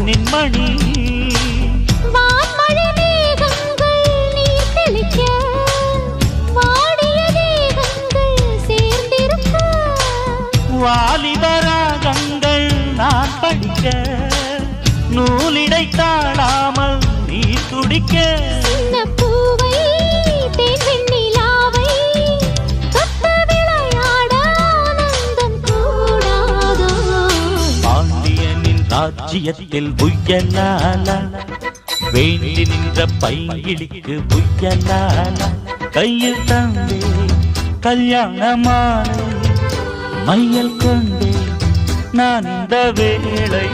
பொன்னின் மணி வான்மழை மேகங்கள் நீர் தெளிக்க வாடிய தேகங்கள் சேர்ந்திருக்க வாலிபராகங்கள் நான் படிக்க நூலிடை தாழாமல் நீ துடிக்க சின்ன பூவை தேன் வெண்ணிலாவை தொட்டு விளையாட ஆனந்தம் கூடாதோ பாண்டியனின் ராஜ்யத்தில் புயலால வேண்டி நின்ற பைங்கிளிக்கு புயலால கையில் தந்தே கல்யாண மாலை மையல் கொண்டே நான் இந்த வேளை